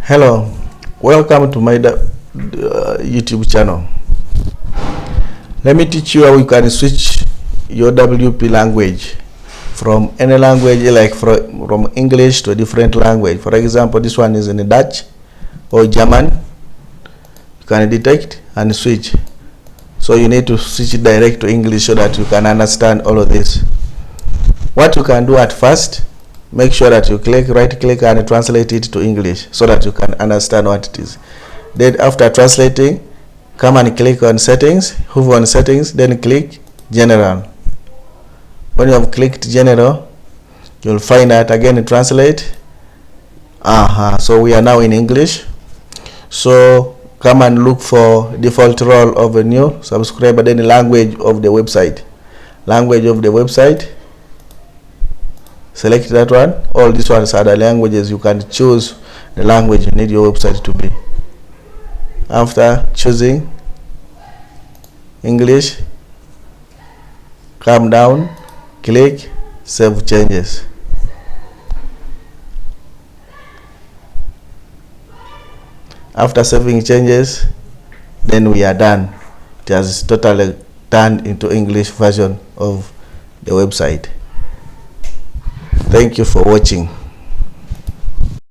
Hello, welcome to my YouTube channel. Let me teach you how you can switch your WP language from any language, like from English to a different language. For example, this one is in Dutch or German. You can detect and switch. So you need to switch direct to English so that you can understand all of this. What you can do at first, make sure that you right click and translate it to English so that you can understand what it is. Then after translating, come and click on settings, hover on settings, then click general. When you have clicked general, you'll find that again translate. So we are now in English. So come and look for default role of a new subscriber, then the language of the website. Language of the website. Select that one. All these ones are the languages. You can choose the language you need your website to be. After choosing English, come down, click Save Changes. After saving changes, then we are done. It has totally turned into English version of the website. Thank you for watching.